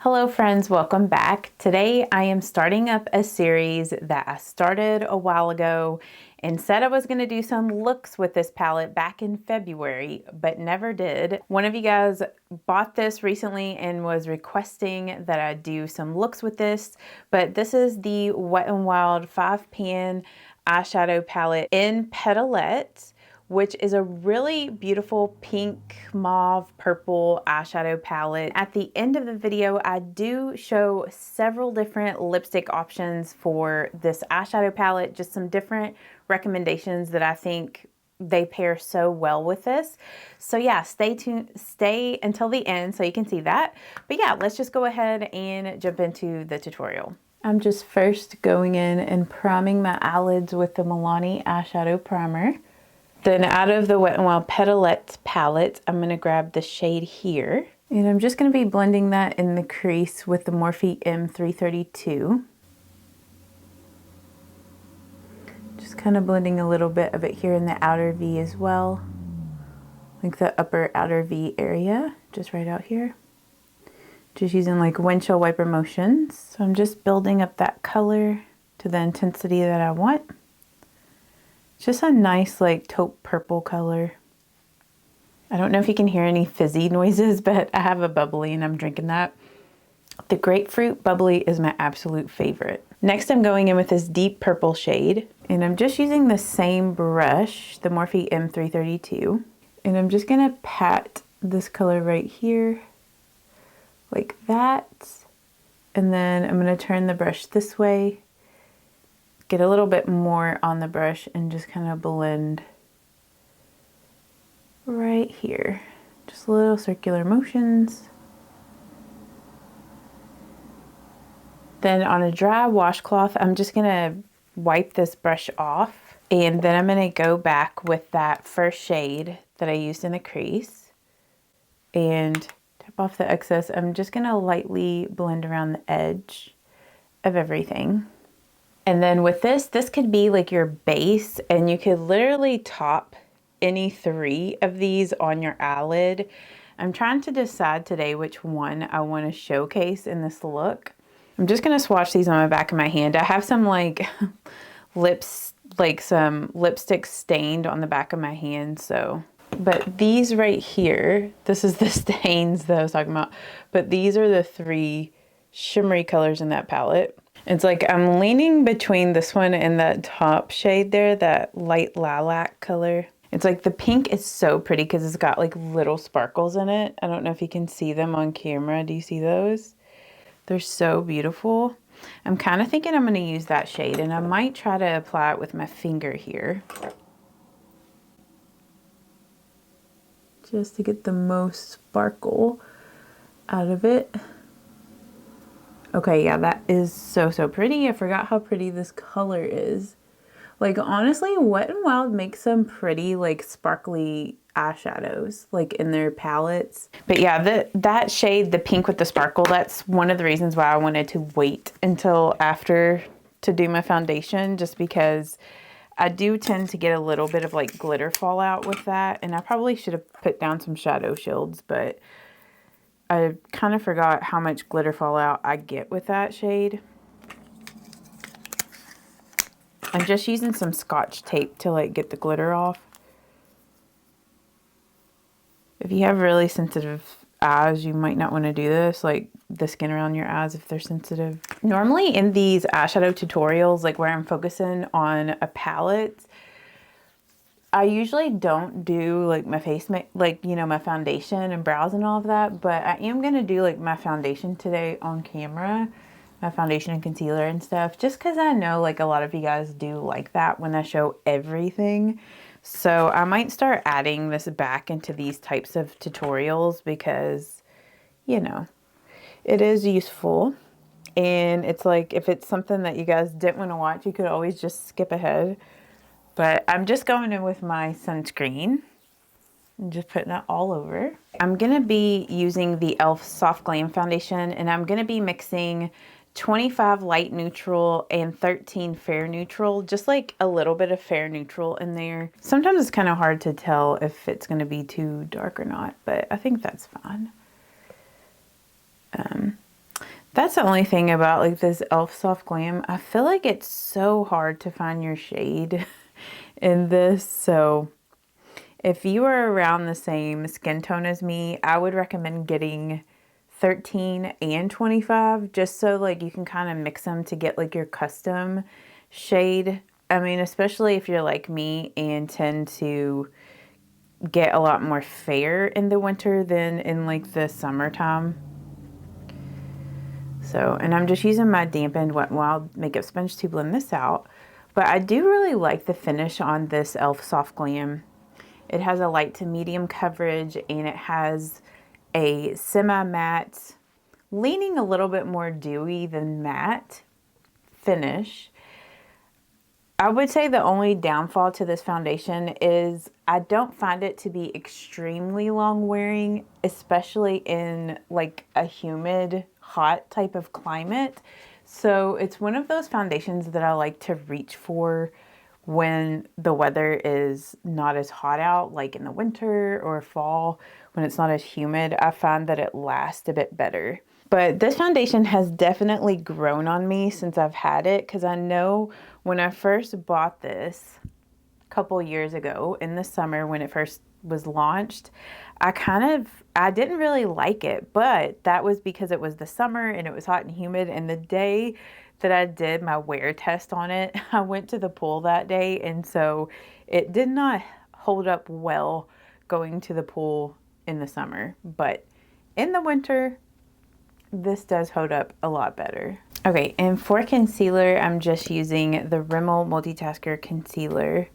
Hello friends, welcome back. Today I am starting up a series that I started a while ago and said I was going to do some looks with this palette back in February, but never did. One of you guys bought this recently and was requesting that I do some looks with this, but this is the Wet n Wild 5-pan eyeshadow palette in Petalette, which is a really beautiful pink, mauve, purple eyeshadow palette. At the end of the video, I do show several different lipstick options for this eyeshadow palette, just some different recommendations that I think they pair so well with this. So yeah, stay tuned, stay until the end so you can see that. But yeah, let's just go ahead and jump into the tutorial. I'm just first going in and priming my eyelids with the Milani eyeshadow primer. Then out of the Wet n Wild Petalette palette, I'm going to grab the shade here. And I'm just going to be blending that in the crease with the Morphe M332. Just kind of blending a little bit of it here in the outer V as well. Like the upper outer V area, just right out here. Just using like windshield wiper motions. So I'm just building up that color to the intensity that I want. Just a nice like taupe purple color. I don't know if you can hear any fizzy noises, but I have a bubbly and I'm drinking that. The grapefruit bubbly is my absolute favorite. Next I'm going in with this deep purple shade and I'm just using the same brush, the Morphe M332. And I'm just gonna pat this color right here like that. And then I'm gonna turn the brush this way. Get a little bit more on the brush and just kind of blend right here. Just little circular motions. Then on a dry washcloth, I'm just gonna wipe this brush off and then I'm gonna go back with that first shade that I used in the crease and tap off the excess. I'm just gonna lightly blend around the edge of everything. And then with this could be like your base and you could literally top any 3 of these on your eyelid. I'm trying to decide today which one I want to showcase in this look. I'm just going to swatch these on the back of my hand. I have some like some lipstick stained on the back of my hand. So, but these right here, this is the stains that I was talking about, but these are the 3 shimmery colors in that palette. It's like I'm leaning between this one and that top shade there, that light lilac color. It's like the pink is so pretty because it's got like little sparkles in it. I don't know if you can see them on camera. Do you see those? They're so beautiful. I'm kind of thinking I'm going to use that shade and I might try to apply it with my finger here. Just to get the most sparkle out of it. Okay, yeah, that is so pretty. I forgot how pretty this color is. Like, honestly, Wet n Wild makes some pretty, like, sparkly eyeshadows, like, in their palettes. But yeah, that shade, the pink with the sparkle, that's one of the reasons why I wanted to wait until after to do my foundation, just because I do tend to get a little bit of, like, glitter fallout with that. And I probably should have put down some shadow shields, but I kind of forgot how much glitter fallout I get with that shade. I'm just using some Scotch tape to like get the glitter off. If you have really sensitive eyes, you might not want to do this, like the skin around your eyes if they're sensitive. Normally in these eyeshadow tutorials, like where I'm focusing on a palette, I usually don't do like my face, like, you know, my foundation and brows and all of that, but I am going to do like my foundation today on camera, my foundation and concealer and stuff, just because I know like a lot of you guys do like that when I show everything. So I might start adding this back into these types of tutorials because, you know, it is useful. And it's like, if it's something that you guys didn't want to watch, you could always just skip ahead. But I'm just going in with my sunscreen and just putting it all over. I'm going to be using the e.l.f. Soft Glam Foundation and I'm going to be mixing 25 light neutral and 13 fair neutral, just like a little bit of fair neutral in there. Sometimes it's kind of hard to tell if it's going to be too dark or not, but I think that's fine. That's the only thing about like this e.l.f. Soft Glam. I feel like it's so hard to find your shade in this. So if you are around the same skin tone as me, I would recommend getting 13 and 25 just so like you can kind of mix them to get like your custom shade. I mean, especially if you're like me and tend to get a lot more fair in the winter than in like the summertime. So, and I'm just using my dampened Wet n Wild makeup sponge to blend this out. But I do really like the finish on this e.l.f. Soft Glam. It has a light to medium coverage and it has a semi-matte, leaning a little bit more dewy than matte finish. I would say the only downfall to this foundation is I don't find it to be extremely long wearing, especially in like a humid, hot type of climate. So it's one of those foundations that I like to reach for when the weather is not as hot out, like in the winter or fall, when it's not as humid. I find that it lasts a bit better. But this foundation has definitely grown on me since I've had it, because I know when I first bought this a couple years ago in the summer when it first was launched, I didn't really like it, but that was because it was the summer and it was hot and humid. And the day that I did my wear test on it, I went to the pool that day, and so it did not hold up well going to the pool in the summer, but in the winter, this does hold up a lot better. Okay, and for concealer, I'm just using the Rimmel Multitasker Concealer.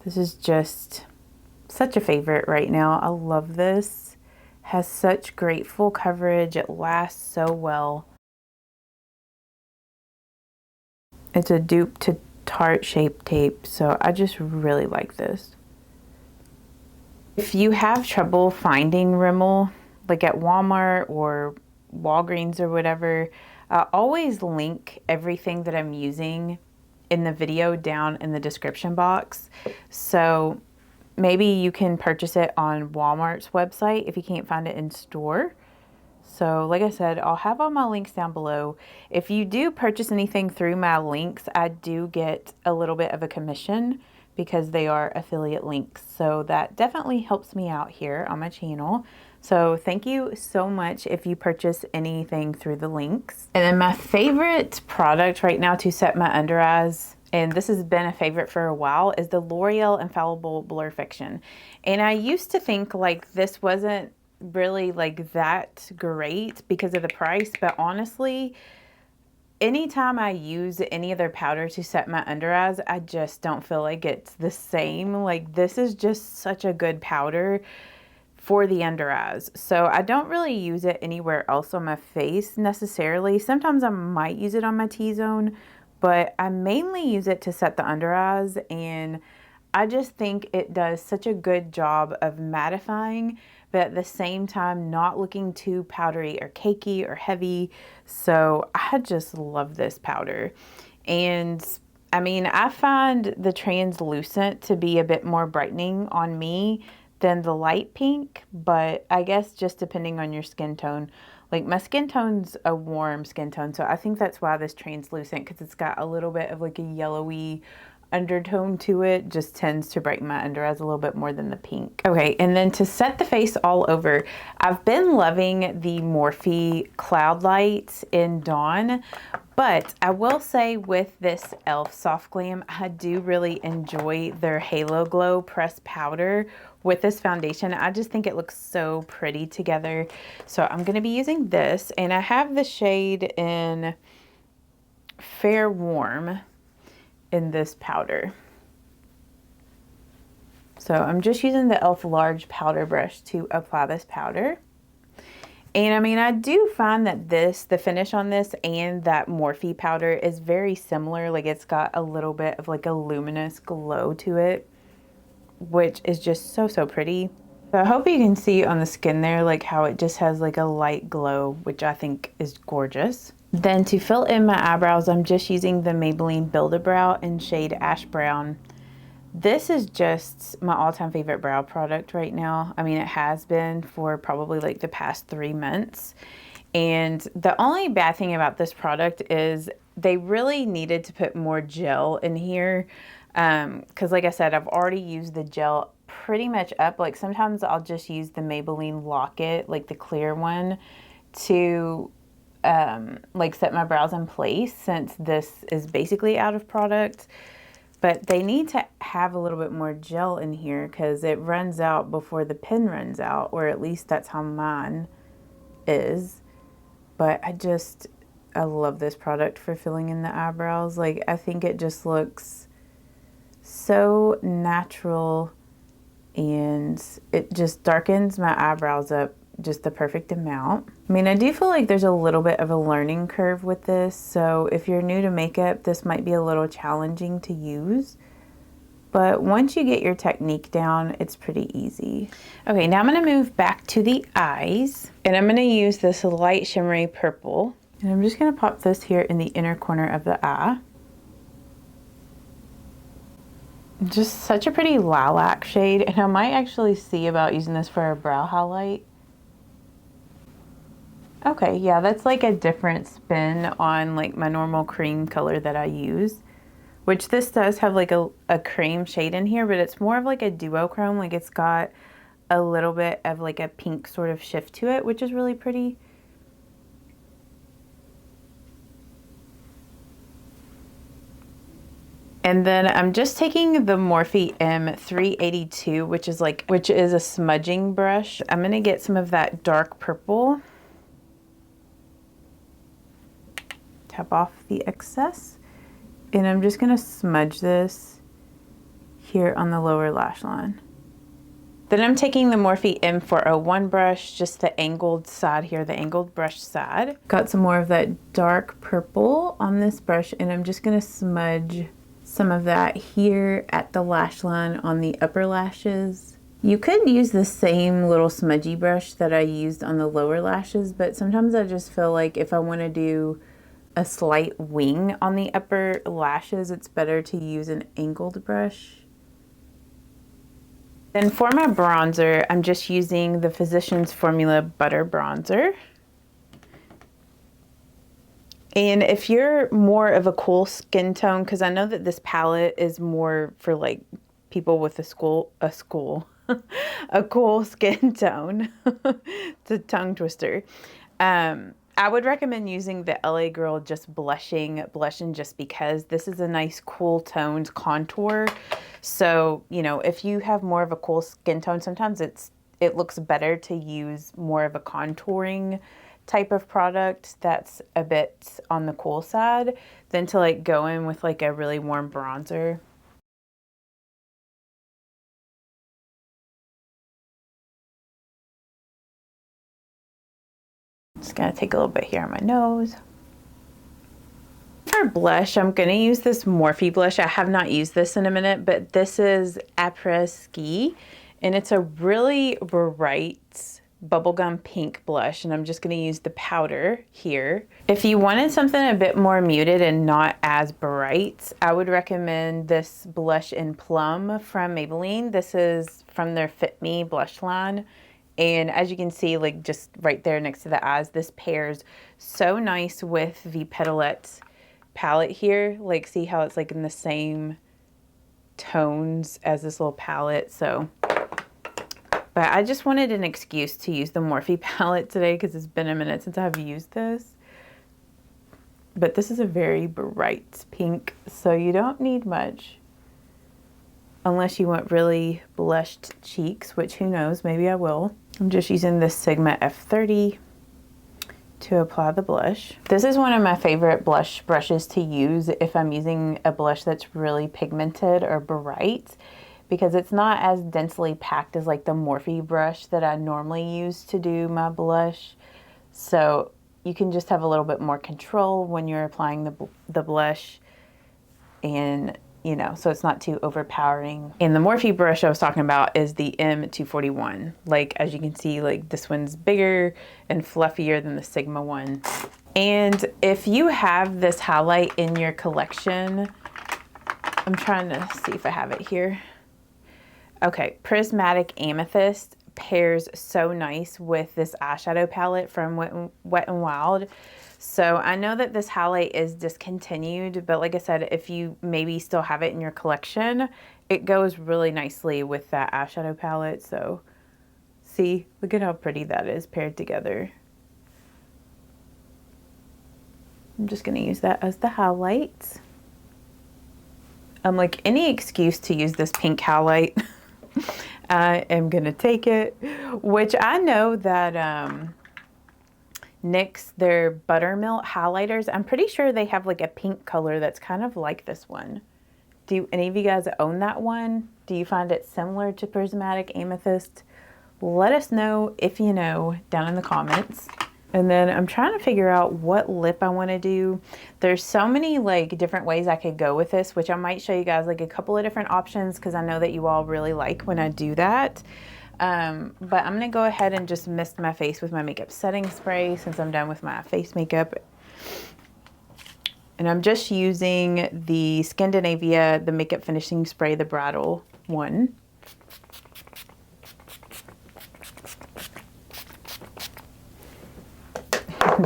This is just such a favorite right now. I love this. Has such great full coverage. It lasts so well. It's a dupe to Tarte Shape Tape, so I just really like this. If you have trouble finding Rimmel, like at Walmart or Walgreens or whatever, I always link everything that I'm using in the video down in the description box. So maybe you can purchase it on Walmart's website if you can't find it in store. So like I said, I'll have all my links down below. If you do purchase anything through my links, I do get a little bit of a commission because they are affiliate links. So that definitely helps me out here on my channel. So thank you so much if you purchase anything through the links. And then my favorite product right now to set my under eyes, and this has been a favorite for a while, is the L'Oreal Infallible Blur Fiction. And I used to think like this wasn't really like that great because of the price, but honestly, anytime I use any other powder to set my under eyes, I just don't feel like it's the same. Like this is just such a good powder for the under eyes. So I don't really use it anywhere else on my face necessarily. Sometimes I might use it on my T-zone, but I mainly use it to set the under eyes, and I just think it does such a good job of mattifying, but at the same time not looking too powdery or cakey or heavy. So I just love this powder. And I mean, I find the translucent to be a bit more brightening on me than the light pink, but I guess just depending on your skin tone. Like my skin tone's a warm skin tone, so I think that's why this translucent, because it's got a little bit of like a yellowy undertone to it, just tends to brighten my under eyes a little bit more than the pink. Okay, and then to set the face all over, I've been loving the Morphe Cloud Light in Dawn, but I will say with this e.l.f. Soft Glam, I do really enjoy their Halo Glow pressed powder with this foundation. I just think it looks so pretty together. So I'm going to be using this, and I have the shade in Fair Warm in this powder. So I'm just using the e.l.f. large powder brush to apply this powder. And I mean, I do find that the finish on this and that Morphe powder is very similar. Like it's got a little bit of like a luminous glow to it, which is just so, so pretty. So I hope you can see on the skin there, like how it just has like a light glow, which I think is gorgeous. Then to fill in my eyebrows, I'm just using the Maybelline Build-A-Brow in shade Ash Brown. This is just my all-time favorite brow product right now. I mean, it has been for probably like the past 3 months. And the only bad thing about this product is they really needed to put more gel in here. Because like I said, I've already used the gel pretty much up. Like sometimes I'll just use the Maybelline Lock-It, like the clear one, to like set my brows in place, since this is basically out of product. But they need to have a little bit more gel in here because it runs out before the pen runs out, or at least that's how mine is. But I love this product for filling in the eyebrows. Like, I think it just looks so natural, and it just darkens my eyebrows up just the perfect amount. I mean, I do feel like there's a little bit of a learning curve with this, so if you're new to makeup, this might be a little challenging to use. But once you get your technique down, it's pretty easy. Okay, now I'm gonna move back to the eyes, and I'm gonna use this light shimmery purple. And I'm just gonna pop this here in the inner corner of the eye. Just such a pretty lilac shade, and I might actually see about using this for a brow highlight. Okay, yeah, that's like a different spin on like my normal cream color that I use, which this does have like a cream shade in here, but it's more of like a duochrome. Like it's got a little bit of like a pink sort of shift to it, which is really pretty. And then I'm just taking the Morphe M382, which is a smudging brush. I'm gonna get some of that dark purple. Tap off the excess, and I'm just gonna smudge this here on the lower lash line. Then I'm taking the Morphe M401 brush, just the angled side here, the angled brush side. Got some more of that dark purple on this brush, and I'm just gonna smudge some of that here at the lash line on the upper lashes. You could use the same little smudgy brush that I used on the lower lashes, but sometimes I just feel like if I wanna do a slight wing on the upper lashes, it's better to use an angled brush. Then for my bronzer, I'm just using the Physicians Formula Butter Bronzer. And if you're more of a cool skin tone, because I know that this palette is more for like people with a cool skin tone. It's a tongue twister. I would recommend using the LA Girl Just Blushing just because this is a nice cool toned contour. So, you know, if you have more of a cool skin tone, sometimes it looks better to use more of a contouring type of product that's a bit on the cool side than to like go in with like a really warm bronzer. Just gonna take a little bit here on my nose. For blush, I'm gonna use this Morphe blush. I have not used this in a minute, but this is Après Ski, and it's a really bright bubblegum pink blush, and I'm just gonna use the powder here. If you wanted something a bit more muted and not as bright, I would recommend this blush in Plum from Maybelline. This is from their Fit Me blush line. And as you can see, like just right there next to the eyes, this pairs so nice with the Petalette palette here. Like see how it's like in the same tones as this little palette. So, but I just wanted an excuse to use the Morphe palette today because it's been a minute since I've used this. But this is a very bright pink, so you don't need much. Unless you want really blushed cheeks, which who knows, maybe I will. I'm just using this Sigma F30 to apply the blush. This is one of my favorite blush brushes to use if I'm using a blush that's really pigmented or bright, because it's not as densely packed as like the Morphe brush that I normally use to do my blush. So you can just have a little bit more control when you're applying the blush, and you know, so it's not too overpowering. And the Morphe brush I was talking about is the M241. Like, as you can see, like this one's bigger and fluffier than the Sigma one. And if you have this highlight in your collection, I'm trying to see if I have it here. Okay, Prismatic Amethyst. pairs so nice with this eyeshadow palette from Wet n Wild. So I know that this highlight is discontinued, but like I said, if you maybe still have it in your collection, it goes really nicely with that eyeshadow palette. So see, look at how pretty that is paired together. I'm just gonna use that as the highlight. Like any excuse to use this pink highlight, I am gonna take it, which I know that NYX, their Buttermilk highlighters, I'm pretty sure they have like a pink color that's kind of like this one. Do any of you guys own that one? Do you find it similar to Prismatic Amethyst? Let us know if you know down in the comments. And then I'm trying to figure out what lip I want to do. There's so many like different ways I could go with this, which I might show you guys like a couple of different options because I know that you all really like when I do that. But I'm going to go ahead and just mist my face with my makeup setting spray since I'm done with my face makeup. And I'm just using the Scandinavia, the makeup finishing spray, the bridal one.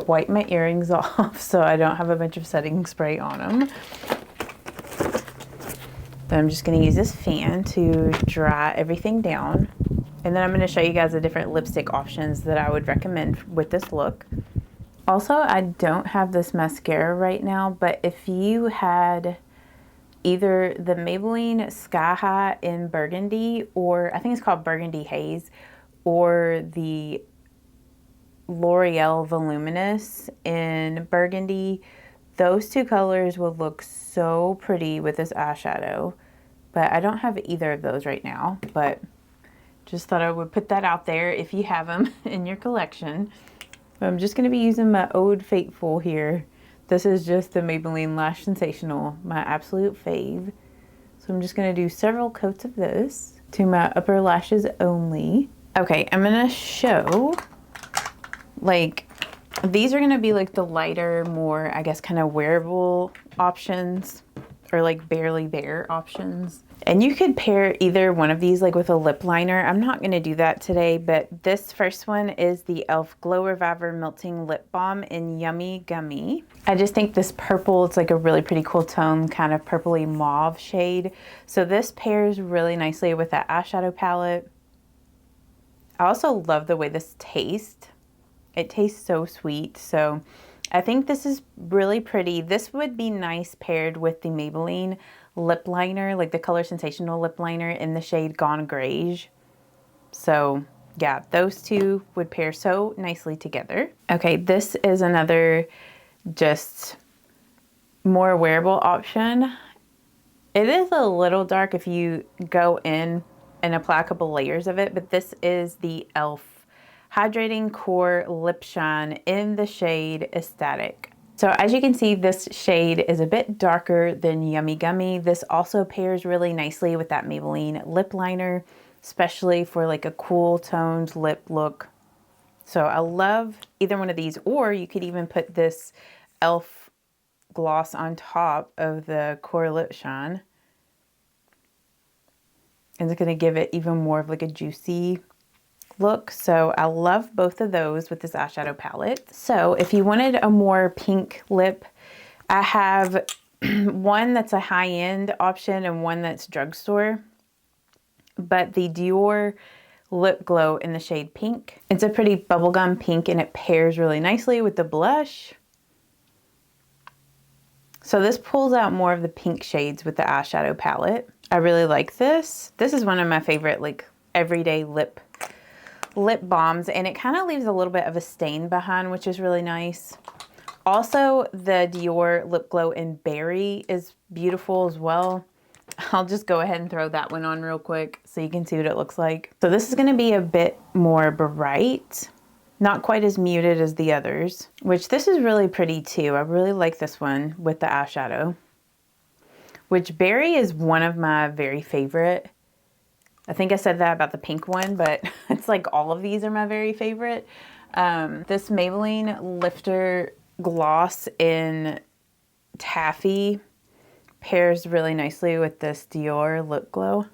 Wipe my earrings off so I don't have a bunch of setting spray on them. Then I'm just going to use this fan to dry everything down. And then I'm going to show you guys the different lipstick options that I would recommend with this look. Also, I don't have this mascara right now, but if you had either the Maybelline Sky High in Burgundy, or I think it's called Burgundy Haze, or the L'Oreal Voluminous in Burgundy, those two colors would look so pretty with this eyeshadow. But I don't have either of those right now, but just thought I would put that out there if you have them in your collection. I'm just going to be using my Ode Faithful here. This is just the Maybelline Lash Sensational, my absolute fave. So I'm just going to do several coats of this to my upper lashes only. Okay, I'm going to show, like, these are going to be like the lighter, more, I guess, kind of wearable options, or like barely bare options. And you could pair either one of these like with a lip liner. I'm not going to do that today, but this first one is the e.l.f. Glow Reviver Melting Lip Balm in Yummy Gummy. I just think this purple, it's like a really pretty cool tone, kind of purpley mauve shade. So this pairs really nicely with that eyeshadow palette. I also love the way this tastes. It tastes so sweet. So I think this is really pretty. This would be nice paired with the Maybelline lip liner, like the Color Sensational lip liner in the shade Gone Greige. So yeah, those two would pair so nicely together. Okay, this is another just more wearable option. It is a little dark if you go in and apply a couple layers of it, but this is the e.l.f. Hydrating Core Lip Shine in the shade Ecstatic. So as you can see, this shade is a bit darker than Yummy Gummy. This also pairs really nicely with that Maybelline lip liner, especially for like a cool toned lip look. So I love either one of these, or you could even put this e.l.f. gloss on top of the Core Lip Shine. And it's gonna give it even more of like a juicy look. So I love both of those with this eyeshadow palette. So if you wanted a more pink lip, I have one that's a high-end option and one that's drugstore, but the Dior Lip Glow in the shade Pink. It's a pretty bubblegum pink and it pairs really nicely with the blush. So this pulls out more of the pink shades with the eyeshadow palette. I really like this. This is one of my favorite like everyday lip balms, and it kind of leaves a little bit of a stain behind, which is really nice. Also, the Dior Lip Glow in Berry is beautiful as well. I'll just go ahead and throw that one on real quick so you can see what it looks like. So this is going to be a bit more bright, not quite as muted as the others, which this is really pretty too. I really like this one with the eyeshadow, which Berry is one of my very favorite. I think I said that about the pink one, but it's like all of these are my very favorite. This Maybelline Lifter Gloss in Taffy pairs really nicely with this Dior Lip Glow.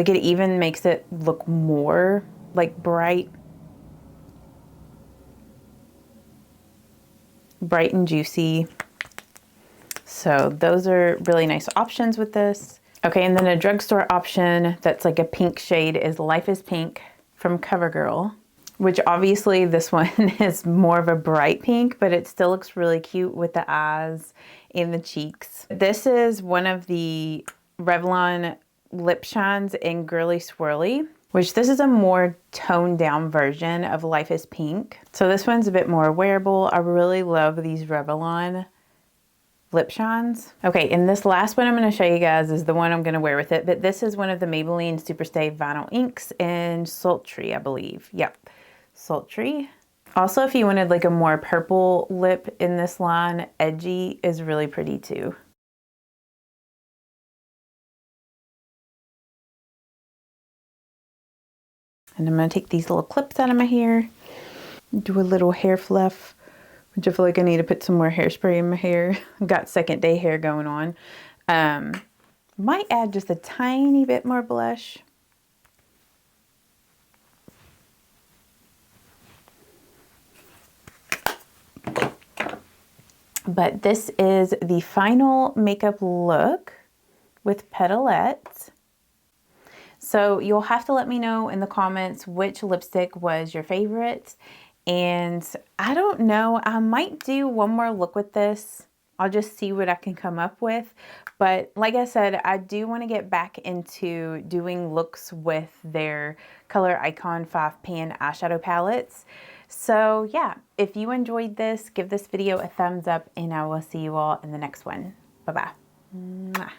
Like it even makes it look more like bright and juicy. So those are really nice options with this. Okay, and then a drugstore option that's like a pink shade is Life is Pink from CoverGirl, which obviously this one is more of a bright pink, but it still looks really cute with the eyes and the cheeks. This is one of the Revlon lip shines in Girly Swirly, which this is a more toned down version of Life is Pink. So this one's a bit more wearable. I really love these Revlon lip shines. Okay, and this last one I'm going to show you guys is the one I'm going to wear with it, but this is one of the Maybelline Superstay Vinyl Inks in Sultry, I believe. Yep, Sultry. Also, if you wanted like a more purple lip in this line, Edgy is really pretty too. And I'm going to take these little clips out of my hair, do a little hair fluff, which I feel like I need to put some more hairspray in my hair. I've got second day hair going on. Might add just a tiny bit more blush. But this is the final makeup look with Petalette. So you'll have to let me know in the comments which lipstick was your favorite. And I don't know, I might do one more look with this. I'll just see what I can come up with. But like I said, I do want to get back into doing looks with their Color Icon 5-pan eyeshadow palettes. So yeah, if you enjoyed this, give this video a thumbs up and I will see you all in the next one. Bye-bye.